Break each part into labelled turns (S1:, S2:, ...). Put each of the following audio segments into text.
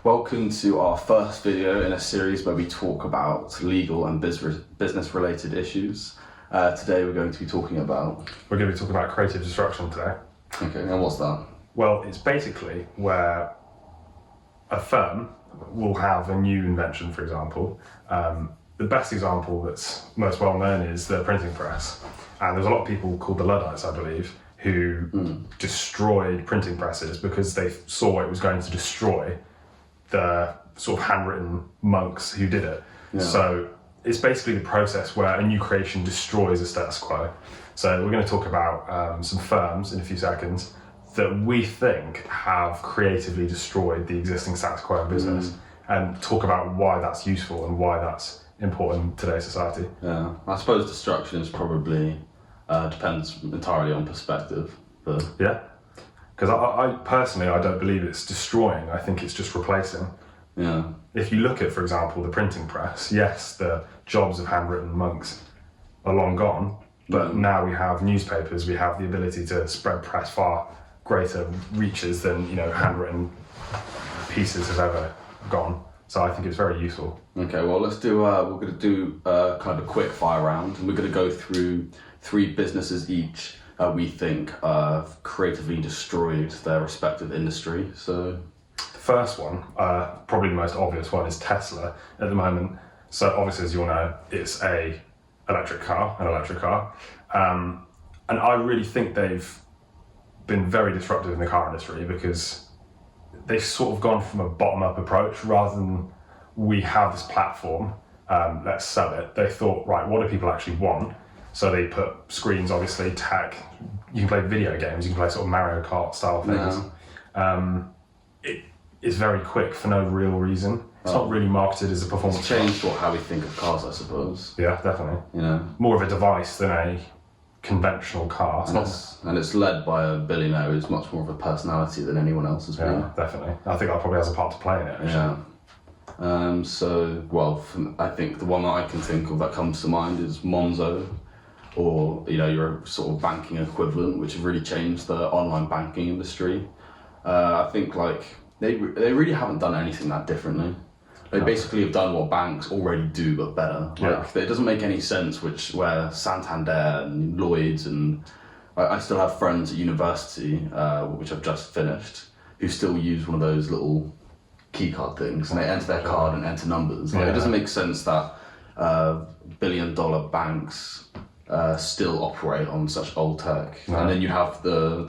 S1: Welcome to our first video in a series where we talk about legal and business related issues. Today we're going to be talking about...
S2: We're going to be talking about creative destruction today.
S1: Okay, and what's that?
S2: Well, it's basically where a firm will have a new invention, for example. The best example that's most well known is the printing press. And there's a lot of people called the Luddites, I believe, who destroyed printing presses because they saw it was going to destroy the sort of handwritten monks who did it. Yeah. So it's basically the process where a new creation destroys a status quo. So we're going to talk about some firms in a few seconds that we think have creatively destroyed the existing status quo in business and talk about why that's useful and why that's important in today's society.
S1: Yeah, I suppose destruction is probably depends entirely on perspective. But
S2: yeah, because I personally, I don't believe it's destroying. I think it's just replacing.
S1: Yeah.
S2: If you look at, for example, the printing press, yes, the jobs of handwritten monks are long gone, but now we have newspapers, we have the ability to spread press far greater reaches than, handwritten pieces have ever gone. So I think it's very useful.
S1: Okay, well, let's do, we're going to do kind of a quick fire round, and we're going to go through 3 businesses each we think have creatively destroyed their respective industry. So
S2: the first one, probably the most obvious one, is Tesla at the moment. So obviously, as you all know, it's an electric car. And I really think they've been very disruptive in the car industry because they've sort of gone from a bottom-up approach rather than we have this platform, let's sell it. They thought, right, what do people actually want? So they put screens, obviously, tech. You can play video games, you can play sort of Mario Kart style things.
S1: Yeah.
S2: It is very quick for no real reason. It's not really marketed as a performance car.
S1: It's changed how we think of cars, I suppose.
S2: Yeah, definitely. More of a device than a conventional car.
S1: And it's led by a billionaire who's much more of a personality than anyone else has been.
S2: Yeah, definitely. I think that probably has a part to play in it, actually.
S1: Yeah. I think the one that I can think of that comes to mind is Monzo, or your sort of banking equivalent, which have really changed the online banking industry. I think they really haven't done anything that differently. They basically have done what banks already do, but better. It doesn't make any sense where Santander and Lloyds and I still have friends at university, which I've just finished, who still use one of those little key card things, and they enter their card and enter numbers. It doesn't make sense that billion-dollar banks still operate on such old tech. And then you have the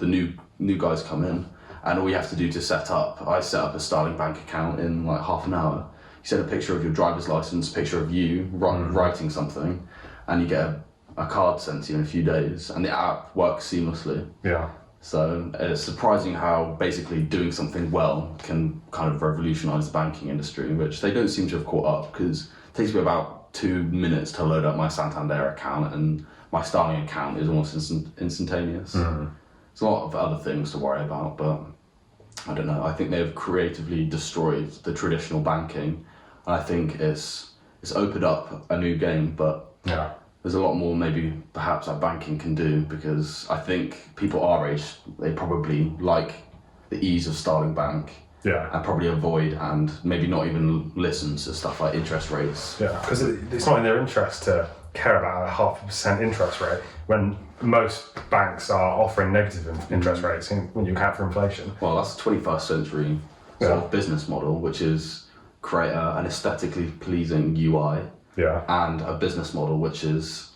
S1: new guys come in, and all you have to do to set up, I set up a Starling Bank account in like half an hour. You send a picture of your driver's license, picture of you writing something, and you get a card sent to you in a few days, and the app works seamlessly.
S2: Yeah.
S1: So it's surprising how basically doing something well can kind of revolutionise the banking industry, which they don't seem to have caught up, because it takes me about 2 minutes to load up my Santander account, and my Starling account is almost instantaneous. There's a lot of other things to worry about, but I don't know. I think they've creatively destroyed the traditional banking, and I think it's opened up a new game, but there's a lot more maybe perhaps that banking can do, because I think people our age, they probably like the ease of Starling Bank.
S2: Yeah.
S1: And probably avoid and maybe not even listen to stuff like interest rates.
S2: Yeah, because it's not in their interest to care about a 0.5% interest rate when most banks are offering negative interest rates when you account for inflation.
S1: Well, that's the 21st century sort of business model, which is create an aesthetically pleasing UI.
S2: Yeah.
S1: And a business model which is,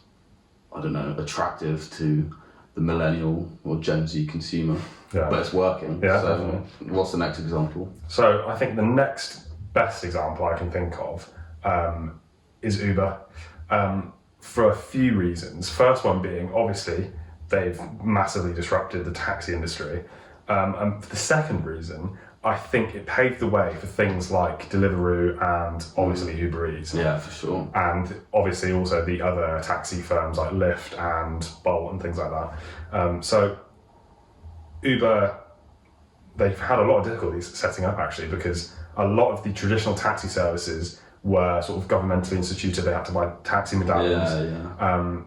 S1: attractive to the millennial or Gen Z consumer.
S2: Yeah.
S1: But it's working.
S2: Yeah,
S1: so
S2: definitely.
S1: What's the next example?
S2: So I think the next best example I can think of is Uber, for a few reasons. First one being, obviously, they've massively disrupted the taxi industry. And for the second reason, I think it paved the way for things like Deliveroo and obviously Uber Eats.
S1: Yeah, for sure.
S2: And obviously also the other taxi firms like Lyft and Bolt and things like that. So Uber, they've had a lot of difficulties setting up actually, because a lot of the traditional taxi services were sort of governmentally instituted. They had to buy taxi medallions.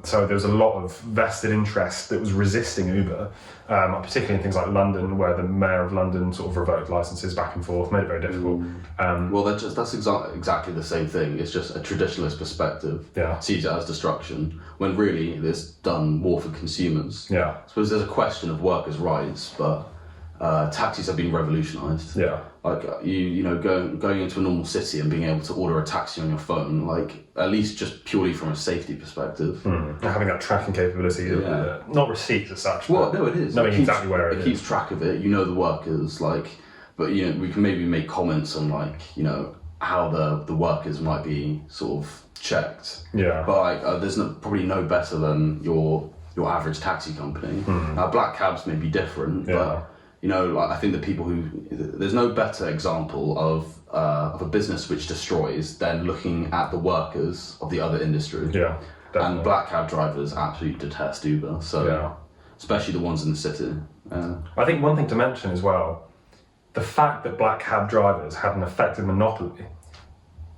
S2: So there was a lot of vested interest that was resisting Uber, particularly in things like London, where the mayor of London sort of revoked licenses back and forth, made it very difficult.
S1: Well, that's exactly the same thing. It's just a traditionalist perspective sees it as destruction, when really it's done more for consumers. I suppose there's a question of workers' rights, but taxis have been revolutionised. Like going into a normal city and being able to order a taxi on your phone, like at least just purely from a safety perspective.
S2: Having that tracking capability, not receipts as such.
S1: Well, no, it is.
S2: Knowing exactly where it is.
S1: It keeps track of it. You know the workers, like, but we can maybe make comments on like how the workers might be sort of checked. But like, there's probably no better than your average taxi company. Now, black cabs may be different, but. Like I think the people there's no better example of a business which destroys than looking at the workers of the other industry. And black cab drivers absolutely detest Uber. So especially the ones in the city.
S2: I think one thing to mention as well, the fact that black cab drivers had an effective monopoly,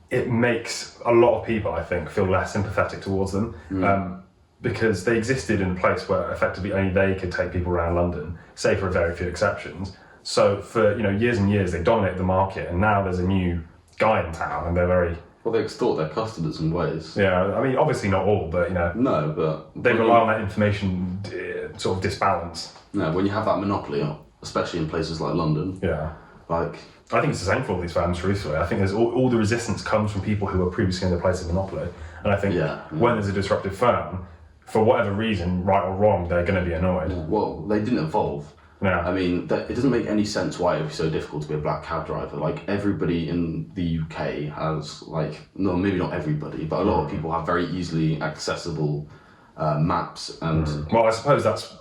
S2: it makes a lot of people, I think, feel less sympathetic towards them. Because they existed in a place where effectively only they could take people around London, save for a very few exceptions. So for years and years they dominated the market, and now there's a new guy in town, and they're very...
S1: Well, they extort their customers in ways.
S2: I mean, obviously not all, but
S1: No, but...
S2: They rely on that information sort of disbalance.
S1: No, when you have that monopoly, especially in places like London. Like...
S2: I think it's the same for all these firms, truthfully. I think there's all the resistance comes from people who were previously in the place of monopoly. And I think when there's a disruptive firm, for whatever reason, right or wrong, they're going to be annoyed.
S1: Well, they didn't evolve. I mean, it doesn't make any sense why it would be so difficult to be a black cab driver. Like, everybody in the UK has, like, no, maybe not everybody, but a lot of people have very easily accessible maps. And
S2: Well, I suppose that's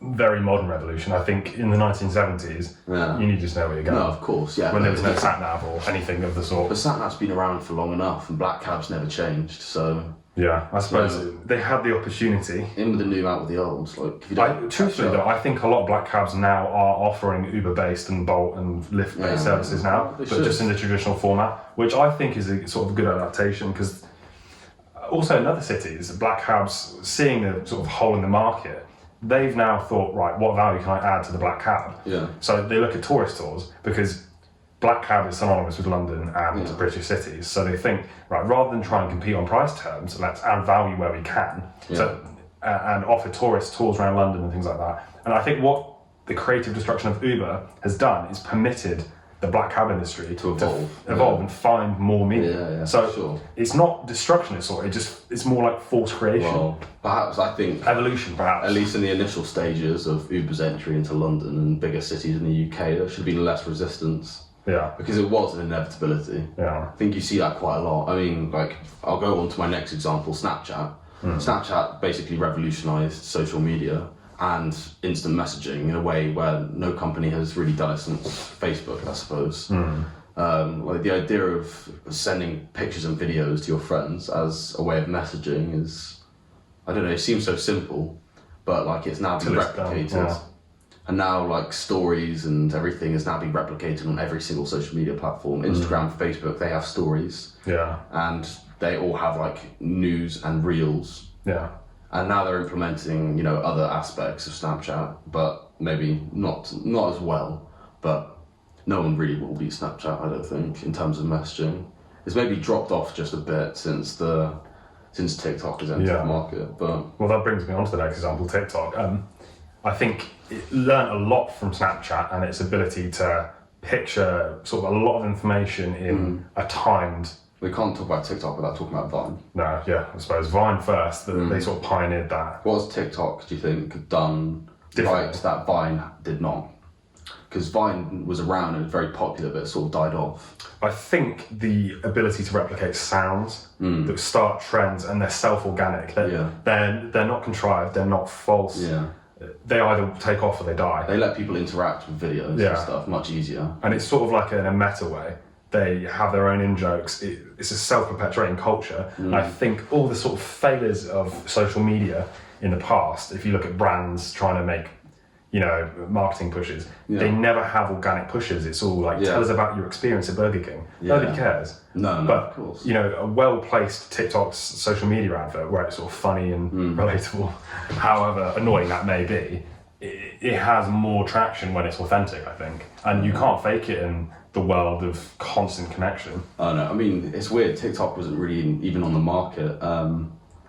S2: very modern revolution. I think in the 1970s, you need to know where you're going.
S1: No, of course,
S2: When there was no sat-nav or anything of the sort.
S1: But sat-nav's been around for long enough, and black cabs never changed, so...
S2: I suppose they had the opportunity.
S1: In with the new, out with the old. Like, if you don't
S2: truthfully though, I think a lot of black cabs now are offering Uber-based and Bolt and Lyft-based services now, but just in the traditional format, which I think is a sort of good adaptation, because also in other cities, black cabs, seeing the sort of hole in the market, they've now thought, right, what value can I add to the black cab? So they look at tourist tours, because black cab is synonymous with London and British cities, so they think, right, rather than try and compete on price terms, let's add value where we can, and offer tourist tours around London and things like that. And I think what the creative destruction of Uber has done is permitted the black cab industry
S1: to
S2: evolve and find more meaning. It's not destruction, it's more like forced creation.
S1: Well, perhaps I think
S2: evolution, perhaps.
S1: At least in the initial stages of Uber's entry into London and bigger cities in the UK, there should have been less resistance. Because it was an inevitability. I think you see that quite a lot. I mean, like, I'll go on to my next example, Snapchat. Snapchat basically revolutionised social media and instant messaging in a way where no company has really done it since Facebook, I suppose. Like, the idea of sending pictures and videos to your friends as a way of messaging is, I don't know, it seems so simple, but like it's now been replicated. And now, like, stories and everything is now being replicated on every single social media platform. Instagram, Facebook, they have stories. And they all have, like, news and reels. And now they're implementing, other aspects of Snapchat, but maybe not as well. But no one really will beat Snapchat, I don't think, in terms of messaging. It's maybe dropped off just a bit since TikTok has entered the market. But
S2: well, that brings me on to the next example, TikTok. I think it learned a lot from Snapchat and its ability to picture sort of a lot of information in a timed...
S1: We can't talk about TikTok without talking about Vine.
S2: No, I suppose Vine first, they sort of pioneered that.
S1: What has TikTok, do you think, done right that Vine did not? Because Vine was around and very popular, but it sort of died off.
S2: I think the ability to replicate sounds that start trends, and they're self-organic. They're not contrived, they're not false. They either take off or they die.
S1: They let people interact with videos and stuff much easier.
S2: And it's sort of like in a meta way. They have their own in-jokes. It's a self-perpetuating culture. And I think all the sort of failures of social media in the past, if you look at brands trying to make marketing pushes. They never have organic pushes. It's all like, tell us about your experience at Burger King. Nobody cares.
S1: No,
S2: but,
S1: of course.
S2: A well-placed TikTok's social media advert where it's sort of funny and relatable, however annoying that may be, it has more traction when it's authentic, I think. And you can't fake it in the world of constant connection.
S1: Oh no, I mean, it's weird. TikTok wasn't really even on the market.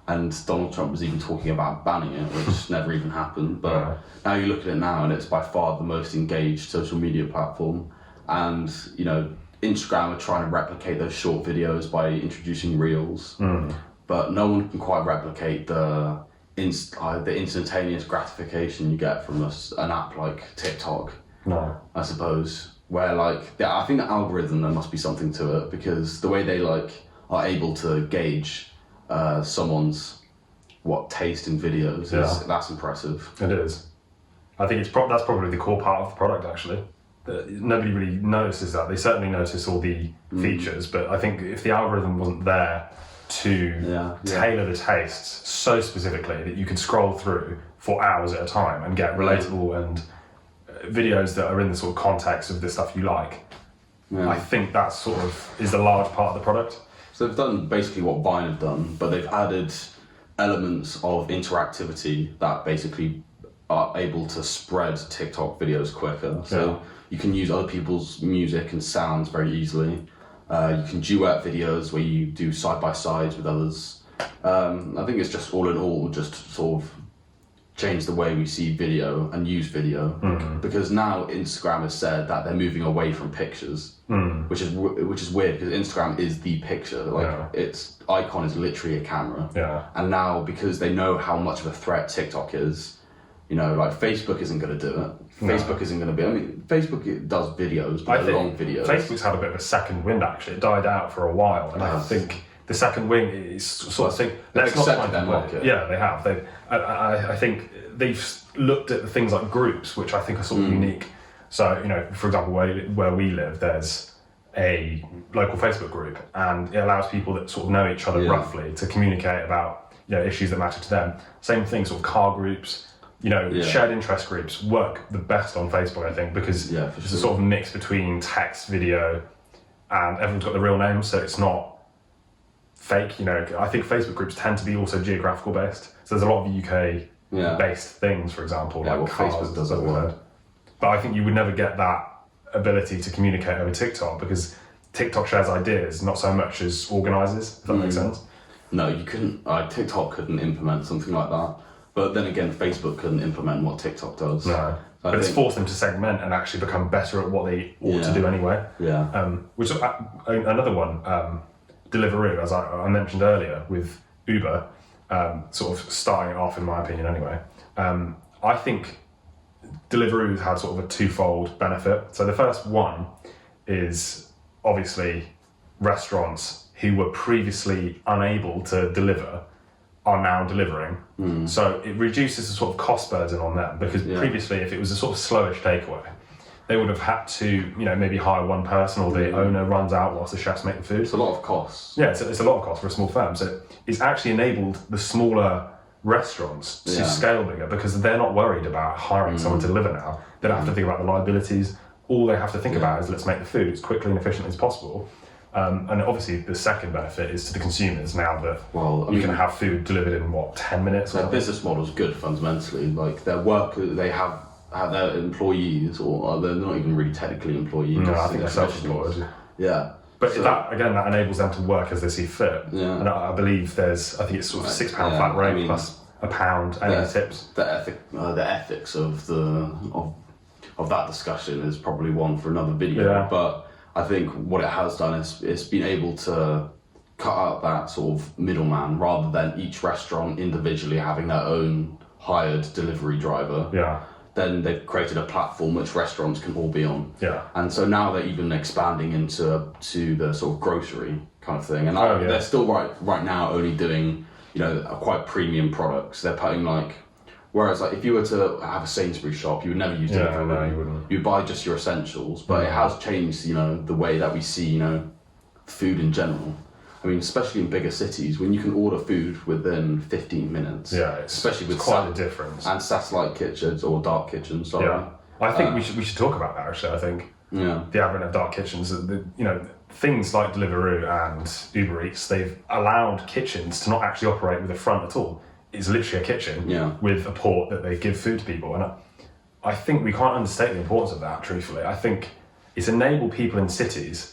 S1: And Donald Trump was even talking about banning it, which never even happened. But now you look at it now, and it's by far the most engaged social media platform. And Instagram are trying to replicate those short videos by introducing reels, but no one can quite replicate the instantaneous gratification you get from an app like TikTok.
S2: No,
S1: I suppose, where I think the algorithm, there must be something to it, because the way they are able to gauge someone's taste in videos that's impressive.
S2: It is. I think that's probably the core part of the product, actually. Nobody really notices that. They certainly notice all the features, but I think if the algorithm wasn't there to tailor the tastes so specifically that you could scroll through for hours at a time and get relatable and videos that are in the sort of context of the stuff you like, I think that sort of is a large part of the product.
S1: So they've done basically what Vine have done, but they've added elements of interactivity that basically are able to spread TikTok videos quicker. So you can use other people's music and sounds very easily. You can duet videos where you do side-by-sides with others. I think it's just all in all just sort of changed the way we see video and use video, because now Instagram has said that they're moving away from pictures, which is weird, because Instagram is the picture. Its icon is literally a camera. And now, because they know how much of a threat TikTok is, Facebook isn't going to do it. Facebook isn't going to be. I mean, Facebook does videos, but long videos.
S2: Facebook's had a bit of a second wind, actually. It died out for a while, and I think the second wing is sort of saying, let's not find their market. Yeah, they have. I think they've looked at the things like groups, which I think are sort of unique. So, for example, where we live, there's a local Facebook group, and it allows people that sort of know each other roughly to communicate about issues that matter to them. Same thing, sort of car groups. Shared interest groups work the best on Facebook, I think, because it's a sort of mix between text, video, and everyone's got the real names, so it's not fake. I think Facebook groups tend to be also geographical based. So there's a lot of UK based things, for example, like cars,
S1: Facebook does that.
S2: But I think you would never get that ability to communicate over TikTok, because TikTok shares ideas, not so much as organises, if that makes sense.
S1: No, you couldn't. TikTok couldn't implement something like that. But then again, Facebook couldn't implement what TikTok does.
S2: No, but it's forced them to segment and actually become better at what they ought to do anyway. Which another one, Deliveroo, as I mentioned earlier, with Uber, sort of starting it off, in my opinion anyway. I think Deliveroo's had sort of a twofold benefit. So the first one is obviously restaurants who were previously unable to deliver are now delivering. So it reduces the sort of cost burden on them, because previously, if it was a sort of slowish takeaway, they would have had to, maybe hire one person, or the owner runs out whilst the chefs make the food.
S1: It's a lot of costs.
S2: Yeah, it's a lot of cost for a small firm. So it's actually enabled the smaller restaurants to scale bigger, because they're not worried about hiring someone to deliver now. They don't have to think about the liabilities. All they have to think about is, let's make the food as quickly and efficiently as possible. And obviously the second benefit is to the consumers, now that you can have food delivered in 10 minutes?
S1: Their business model is good fundamentally. Like their workers, they have their employees, or they're not even really technically employees.
S2: No, I think they're self-employed.
S1: Yeah.
S2: But that enables them to work as they see fit. Yeah. And I believe I think it's sort of £6 flat rate plus £1 any tips.
S1: The ethics of that discussion is probably one for another video. Yeah. But I think what it has done is it's been able to cut out that sort of middleman, rather than each restaurant individually having their own hired delivery driver.
S2: Yeah.
S1: Then they've created a platform which restaurants can all be on.
S2: Yeah.
S1: And so now they're even expanding into the sort of grocery kind of thing. And they're still right now only doing quite premium products. They're putting whereas if you were to have a Sainsbury's shop, you would never use Deliveroo.
S2: No, you wouldn't.
S1: You'd buy just your essentials, but it has changed, the way that we see, food in general. I mean, especially in bigger cities, when you can order food within 15 minutes.
S2: Yeah,
S1: especially with
S2: quite a difference.
S1: And satellite kitchens or dark kitchens. Sorry.
S2: Yeah, I think we should talk about that actually. I think the advent of dark kitchens, things like Deliveroo and Uber Eats, they've allowed kitchens to not actually operate with a front at all. It's literally a kitchen with a port that they give food to people, and I think we can't understate the importance of that. Truthfully, I think it's enabled people in cities.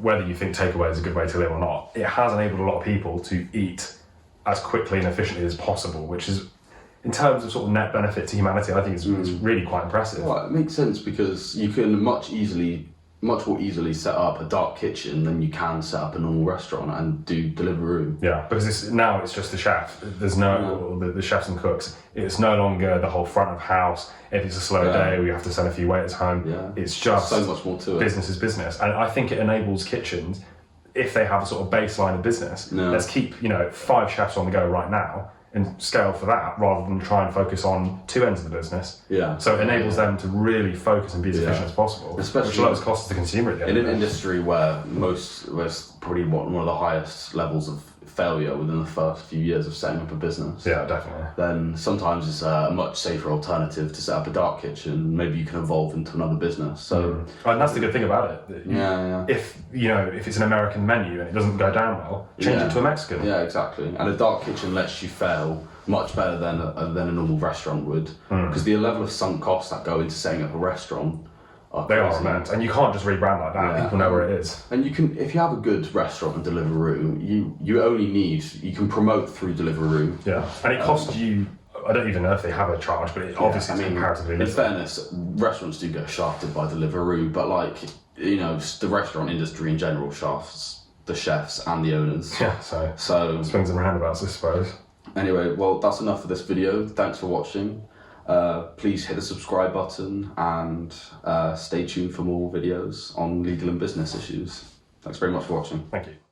S2: Whether you think takeaway is a good way to live or not, it has enabled a lot of people to eat as quickly and efficiently as possible, which is, in terms of sort of net benefit to humanity, I think it's really quite impressive.
S1: Well, it makes sense because you can much more easily set up a dark kitchen than you can set up a normal restaurant and do Deliveroo.
S2: Yeah, because it's just the chef. There's no the chefs and cooks. It's no longer the whole front of house. If it's a slow day, we have to send a few waiters home.
S1: Yeah.
S2: It's just
S1: so much more to it.
S2: Business is business, and I think it enables kitchens, if they have a sort of baseline of business. Let's keep 5 chefs on the go right now and scale for that, rather than try and focus on 2 ends of the business.
S1: Yeah.
S2: So it enables them to really focus and be as efficient as possible,
S1: especially
S2: which lowers costs to the consumer at the end
S1: in an industry where probably one of the highest levels of failure within the first few years of setting up a business.
S2: Yeah, definitely.
S1: Then sometimes it's a much safer alternative to set up a dark kitchen. Maybe you can evolve into another business. So,
S2: and that's the good thing about it. If it's an American menu and it doesn't go down well, change it to a Mexican.
S1: Yeah, exactly. And a dark kitchen lets you fail much better than a normal restaurant would, because the level of sunk costs that go into setting up a restaurant.
S2: They are immense, and you can't just rebrand like that. People know where it is.
S1: And you can, if you have a good restaurant and Deliveroo, you can promote through Deliveroo.
S2: Yeah, and it costs you. I don't even know if they have a charge, but it obviously it's comparatively little.
S1: In fairness, restaurants do get shafted by Deliveroo, but the restaurant industry in general shafts the chefs and the owners.
S2: Yeah, so swings and roundabouts, I suppose.
S1: Anyway, well, that's enough for this video. Thanks for watching. Please hit the subscribe button and stay tuned for more videos on legal and business issues. Thanks very much for watching.
S2: Thank you.